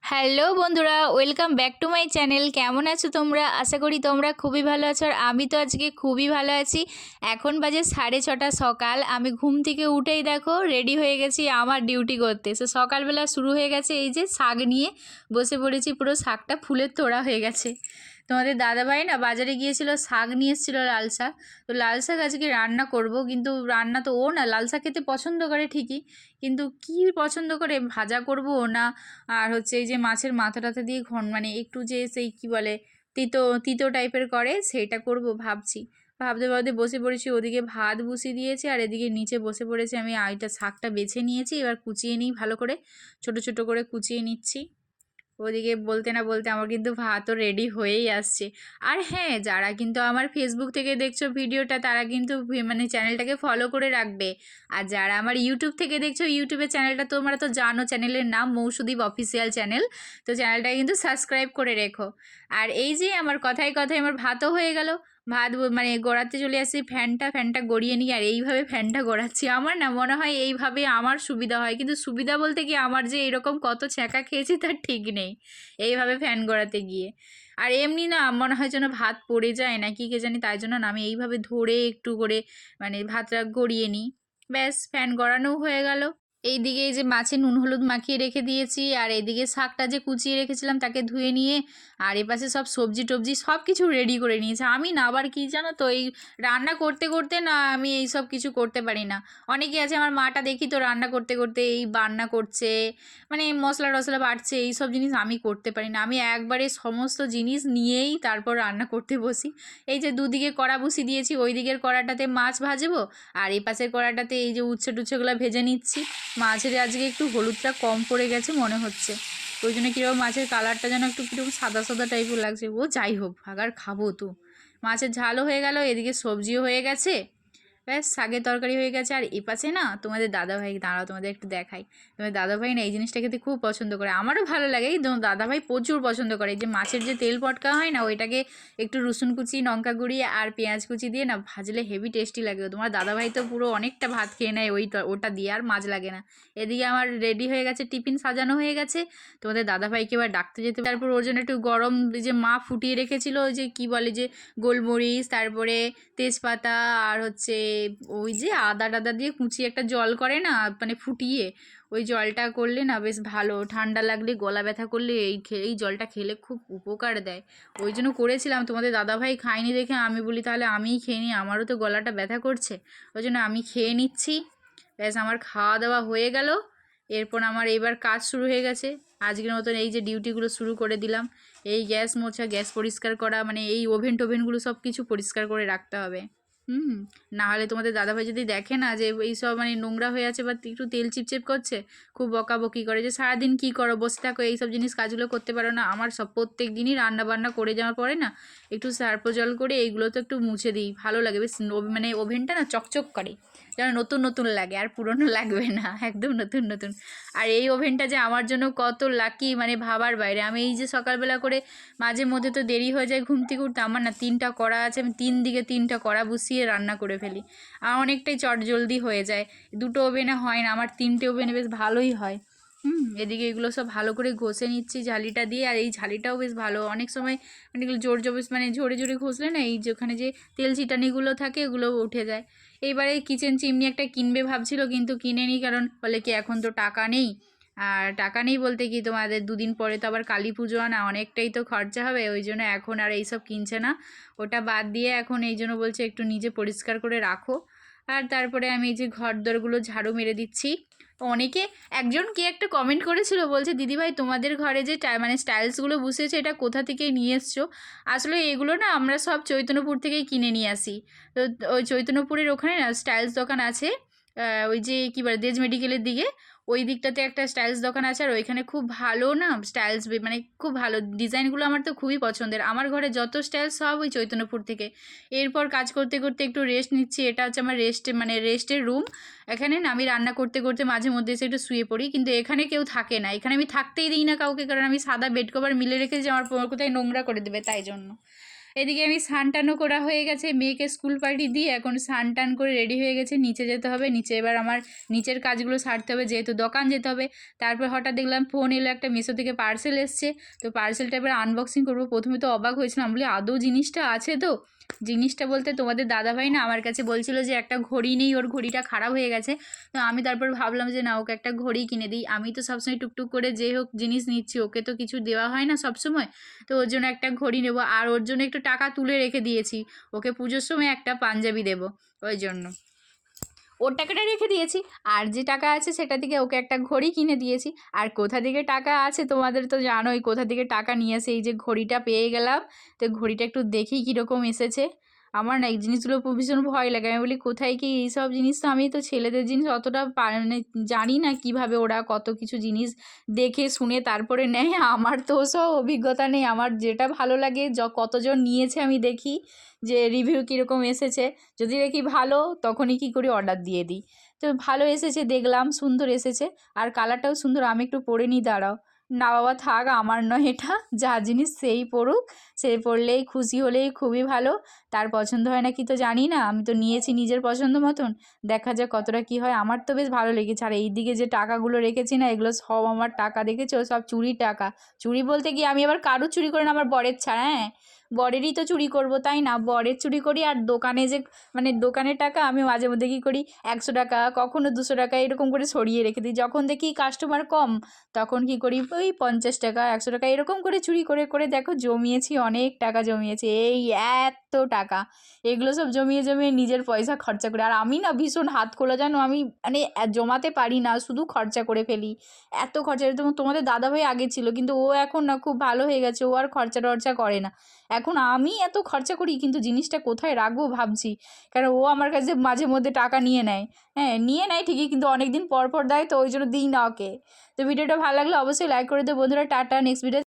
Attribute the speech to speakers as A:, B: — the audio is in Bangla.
A: হ্যালো বন্ধুরা, welcome back to my channel. কেমন আছো তোমরা? আশা করি তোমরা খুবই ভালো আছো, আর আমি তো আজকে খুবই ভালো আছি। এখন বাজে 6:30 সকাল। আমি ঘুম থেকে উঠেই দেখো রেডি হয়ে গেছি আমার ডিউটি করতে। সকালবেলা শুরু হয়ে গেছে, এই যে শাক নিয়ে বসে পড়েছি। পুরো শাকটা ফুলের তোড়া হয়ে গেছে। তোমাদের দাদাভাই না বাজারে গিয়েছিল, শাক নিয়ে এসেছিলো, লাল শাক। তো লাল শাক আজকে রান্না করব, কিন্তু রান্না তো ও না লাল শাক খেতে পছন্দ করে ঠিকই, কিন্তু কি পছন্দ করে ভাজা করব না, আর হচ্ছে এই যে মাছের মাথা টাথা দিয়ে মানে একটু যে সেই কি বলে তিতো তিতো টাইপের করে সেইটা করব ভাবছি। ভাবতে ভাবতে বসে পড়েছি, ওদিকে ভাত বসিয়ে দিয়েছি আর এদিকে নিচে বসে পড়েছি। আমি আইটা শাকটা বেছে নিয়েছি, এবার কুচিয়ে নিই ভালো করে, ছোট ছোট করে কুচিয়ে নিচ্ছি। ওদিকে বলতে না বলতে আমার কিন্তু ভাতও রেডি হয়েই আসছে। আর হ্যাঁ, যারা কিন্তু আমার ফেসবুক থেকে দেখছো ভিডিওটা, তারা কিন্তু মানে চ্যানেলটাকে ফলো করে রাখবে। আর যারা আমার ইউটিউব থেকে দেখছো, ইউটিউবের চ্যানেলটা তোমরা তো জানো, চ্যানেলের নাম মৌসুদীপ অফিসিয়াল চ্যানেল। তো চ্যানেলটাকে কিন্তু সাবস্ক্রাইব করে রেখো। আর এই যে আমার কথায় কথায় আমার ভাতও হয়ে গেল। ভাত মানে গড়াতে চলে আসছি, ফ্যানটা গড়িয়ে নিই, আর এইভাবে ফ্যানটা গড়াচ্ছি। আমার না মনে হয় এইভাবে আমার সুবিধা হয়, কিন্তু সুবিধা বলতে কি, আমার যে এরকম কত ছ্যাঁকা খেয়েছি তার ঠিক নেই এইভাবে ফ্যান গড়াতে গিয়ে। আর এমনি না মনে হয় যেন ভাত পড়ে যায় না কি কে জানি, তাই জন্য না আমি এইভাবে ধরে একটু করে মানে ভাতটা গড়িয়ে নিই। ব্যাস, ফ্যান গড়ানোও হয়ে গেল। এইদিকে এই যে মাছে নুন হলুদ মাখিয়ে রেখে দিয়েছি, আর এইদিকে শাকটা যে কুচিয়ে রেখেছিলাম তাকে ধুয়ে নিয়ে, আর এপাশে সব সবজি টবজি সব কিছু রেডি করে নিয়েছে। আমি না আবার কি জানো তো, এই রান্না করতে করতে না আমি এই সব কিছু করতে পারি না। অনেকে আছে, আমার মাটা দেখি তো রান্না করতে করতে এই বান্না করছে, মানে মশলা টশলা বাটছে, এই সব জিনিস আমি করতে পারি না। আমি একবারে সমস্ত জিনিস নিয়েই তারপর রান্না করতে বসি। এই যে দুদিকে কড়া বসিয়ে দিয়েছি, ওই দিকের কড়াটাতে মাছ ভাজবো, আর এই পাশের কড়াটাতে এই যে উচ্ছে টুচ্ছেগুলো ভেজে নিচ্ছি। মাছের আজকে একটু হলুদটা কম পড়ে গেছে মনে হচ্ছে, ওই জন্য কীরকম মাছের কালারটা যেন একটু কীরকম সাদা সাদা টাইপের লাগছে। ও যাই হোক, আগার খাবো তো। মাছের ঝালও হয়ে গেল, এদিকে সবজিও হয়ে গেছে, ব্যাস শাকের তরকারি হয়ে গেছে। আর এপাশে না তোমাদের দাদাভাই, দাঁড়াও তোমাদের একটু দেখাই। তোমাদের দাদাভাই না এই জিনিসটা খেতে খুব পছন্দ করে, আমারও ভালো লাগে। এই দাদাভাই প্রচুর পছন্দ করে, এই যে মাছের যে তেল পটকা হয় না, ওইটাকে একটু রসুন কুচি, লঙ্কা গুঁড়ি আর পেঁয়াজ কুচি দিয়ে না ভাজলে হেভি টেস্টি লাগে। তোমার দাদাভাই তো পুরো অনেকটা ভাত খেয়ে নেয় ওটা দিয়ে, আর মাছ লাগে না। এদিকে আমার রেডি হয়ে গেছে, টিফিন সাজানো হয়ে গেছে। তোমাদের দাদাভাইকে এবার ডাকতে যেতে, তারপর ওর জন্য একটু গরম যে মা ফুটিয়ে রেখেছিল, ওই যে কী বলে যে গোলমরিচ, তারপরে তেজপাতা, আর হচ্ছে ওই যে আদা টাদা দিয়ে কুচিয়ে একটা জল করে না, মানে ফুটিয়ে, ওই জলটা করলে না বেশ ভালো। ঠান্ডা লাগলে, গলা ব্যথা করলে এই জলটা খেলে খুব উপকার দেয়। ওই জন্য করেছিলাম, তোমাদের দাদাভাই খায়নি দেখে আমি বলি তাহলে আমিই খেয়ে নিই, আমারও তো গলাটা ব্যথা করছে। ওই জন্য আমি খেয়ে নিচ্ছি। ব্যাস, আমার খাওয়া দাওয়া হয়ে গেল। এরপর আমার এইবার কাজ শুরু হয়ে গেছে। আজকের মতন এই যে ডিউটিগুলো শুরু করে দিলাম। এই গ্যাস মোছা, গ্যাস পরিষ্কার করা, মানে এই ওভেন টোভেনগুলো সব কিছু পরিষ্কার করে রাখতে হবে। না হলে তোমাদের দাদাভাই যদি দেখে না যে এই সব মানে নোংরা হয়ে আছে বা একটু তেল চিপচিপ করছে, খুব বকাবকি করে যে সারাদিন কী করো, বসে থাকো, এইসব জিনিস কাজগুলো করতে পারো না। আমার সব প্রত্যেক দিনই রান্না বান্না করে যাওয়ার পরে না একটু সার্ফ জল করে এইগুলো তো একটু মুছে দিই, ভালো লাগে বেশ। মানে ওভেনটা না চকচক করে, যেন নতুন নতুন লাগে, আর পুরনো লাগবে না, একদম নতুন নতুন। আর এই ওভেনটা যে আমার জন্য কত লাকি, মানে ভাবার বাইরে। আমি এই যে সকালবেলা করে মাঝে মধ্যে তো দেরি হয়ে যায় ঘুম থেকে উঠতে, আমার না 3টা কড়া আছে, আমি 3 দিকে 3টা কড়া বসিয়ে রান্না করে ফেলি। আমার অনেকটাই চটজলদি হয়ে যায়। 2টো ওভেনে হয় না, আমার 3টে ওভেনে বেশ ভালোই হয়। এদিকে এগুলো সব ভালো করে ঘষে নিচ্ছি ঝালিটা দিয়ে, আর এই ঝালিটাও বেশ ভালো। অনেক সময় মানে এগুলো জোর জবস মানে ঝরে ঝরে ঘষলে না এই যেখানে যে তেল চিটানিগুলো থাকে ওগুলো উঠে যায়। এইবারে কিচেন চিমনি একটা কিনবে ভাবছিল, কিন্তু কিনেনি, কারণ বলে কি এখন তো টাকা নেই। আর টাকা নেই বলতে কি, তোমাদের 2 দিন পরে তো আবার কালী পুজো, না অনেকটাই তো খরচা হবে, ওই জন্য এখন আর এইসব কিনছে না। ওটা বাদ দিয়ে এখন এই জন্য বলছে একটু নিজে পরিষ্কার করে রাখো। আর তারপরে আমি এই যে ঘর দরগুলো ঝাড়ু মেরে দিচ্ছি। অনেকে, একজন কে একটা কমেন্ট করেছিল, বলছে দিদিভাই তোমাদের ঘরে যে মানে স্টাইলসগুলো বসেছে এটা কোথা থেকে নিয়ে এসছো। আসলে এগুলো না আমরা সব চৈতন্যপুর থেকেই কিনে নিয়ে আসি। তো ওই চৈতন্যপুরের ওখানে না স্টাইলস দোকান আছে, ওই যে কী বলে দেজ মেডিকেলের দিকে, ওই দিকটাতে একটা স্টাইলস দোকান আছে। আর ওইখানে খুব ভালো না স্টাইলস, মানে খুব ভালো ডিজাইনগুলো, আমার তো খুবই পছন্দের। আমার ঘরে যত স্টাইল সব ওই চৈতন্যপুর থেকে। এরপর কাজ করতে করতে একটু রেস্ট নিচ্ছি, এটা হচ্ছে আমার রেস্টের রুম। এখানে না আমি রান্না করতে করতে মাঝে মধ্যে এসে একটু শুয়ে পড়ি, কিন্তু এখানে কেউ থাকে না, এখানে আমি থাকতেই দিই না কাউকে, কারণ আমি সাদা বেড কভার মিলে রেখেছি, আমার কোথায় নোংরা করে দেবে তাই জন্য। এদিকে আমি স্নান টানও করা হয়ে গেছে, মেয়েকে স্কুল পাঠিয়ে দিয়ে এখন স্নান টান করে রেডি হয়ে গেছে, নিচে যেতে হবে। নিচে এবার আমার নিচের কাজগুলো সারতে হবে, যেহেতু দোকান যেতে হবে। তারপর হঠাৎ দেখলাম ফোন এলো, একটা মিশো থেকে পার্সেল এসছে। তো পার্সেলটা এবার আনবক্সিং করবো। প্রথমে তো অবাক হয়েছিলাম, বলি আদৌ জিনিসটা আছে তো। জিনিসটা বলতে তোমাদের দাদাভাই না আমার কাছে বলছিল যে একটা ঘড়ি নেই, ওর ঘড়িটা খারাপ হয়ে গেছে। তো আমি তারপর ভাবলাম যে না, ওকে একটা ঘড়ি কিনে দিই। আমি তো সবসময় টুকটুক করে যে হোক জিনিস নিচ্ছি, ওকে তো কিছু দেওয়া হয় না সবসময়। তো ওর জন্য একটা ঘড়ি নেবো, আর ওর জন্য একটু টাকা তুলে রেখে দিয়েছি, ওকে পুজোর সময় একটা পাঞ্জাবি দেবো, ওই জন্য ওর টাকাটা রেখে দিয়েছি। আর যে টাকা আছে সেটা থেকে ওকে একটা ঘড়ি কিনে দিয়েছি। আর কোথা থেকে টাকা আছে তোমাদের তো জানোই, কোথা থেকে টাকা নিয়ে এসে এই যে ঘড়িটা পেয়ে গেলাম। তো ঘড়িটা একটু দেখি কীরকম এসেছে। আমার না এই জিনিসগুলো ভীষণ ভয় লাগে। আমি বলি কোথায় কি এইসব জিনিস, তো আমি তো ছেলেদের জিনিস অতটা মানে জানি না কিভাবে ওরা কত কিছু জিনিস দেখে শুনে তারপরে নেয়। আমার তো ওসব অভিজ্ঞতা নেই। আমার যেটা ভালো লাগে, কতজন নিয়েছে আমি দেখি যে রিভিউ কীরকম এসেছে। যদি দেখি ভালো, তখনই কী করি অর্ডার দিয়ে দিই। তো ভালো এসেছে দেখলাম, সুন্দর এসেছে, আর কালারটাও সুন্দর। আমি একটু পরে নিই, দাঁড়াও। না বাবা থাক, আমার নয় এটা, যার জিনিস সেই পড়ুক, সে পড়লেই খুশি হলেই খুবই ভালো। তার পছন্দ হয় না কি তো জানি না, আমি তো নিয়েছি নিজের পছন্দ মতন, দেখা যাক কতটা কী হয়। আমার তো বেশ ভালো লেগেছে। আর এই দিকে যে টাকাগুলো রেখেছি না, এগুলো সব আমার টাকা, দেখেছো, সব চুরির টাকা। চুরি বলতে কি, আমি আবার কারুর চুরি করে না, আমার বরের ছাড়া। হ্যাঁ, বরেরই তো চুরি করব, তাই না? বরের চুরি করি। আর দোকানে যে মানে দোকানের টাকা আমি মাঝে মধ্যে কী করি, 100 টাকা, কখনো 200 টাকা এরকম করে সরিয়ে রেখে দিই। যখন দেখি কাস্টমার কম, তখন কী করি, ওই 50 টাকা, 100 টাকা এরকম করে চুরি করে করে দেখো জমিয়েছি, অনেক টাকা জমিয়েছি। এই এত টাকা, এগুলো সব জমিয়ে জমিয়ে নিজের পয়সা খরচা করে। আর আমি না ভীষণ হাত খোলা, জানো, আমি মানে জমাতে পারি না, শুধু খরচা করে ফেলি। এত খরচা, তোমাদের দাদাভাই আগে ছিল, কিন্তু ও এখন না খুব ভালো হয়ে গেছে, ও আর খরচা টরচা করে না। এখন আমি এত খরচা করি, কিন্তু জিনিসটা কোথায় রাখবো ভাবছি। কারণ ও আমার কাছে মাঝে মধ্যে টাকা নিয়ে নেয়। হ্যাঁ, নিয়ে নেয় ঠিকই, কিন্তু অনেক দিন পর পর দেয়, তো ওই জন্য দিই না ওকে। তো ভিডিওটা ভালো লাগলে অবশ্যই লাইক করে দেবো বন্ধুরা। Tata, next video.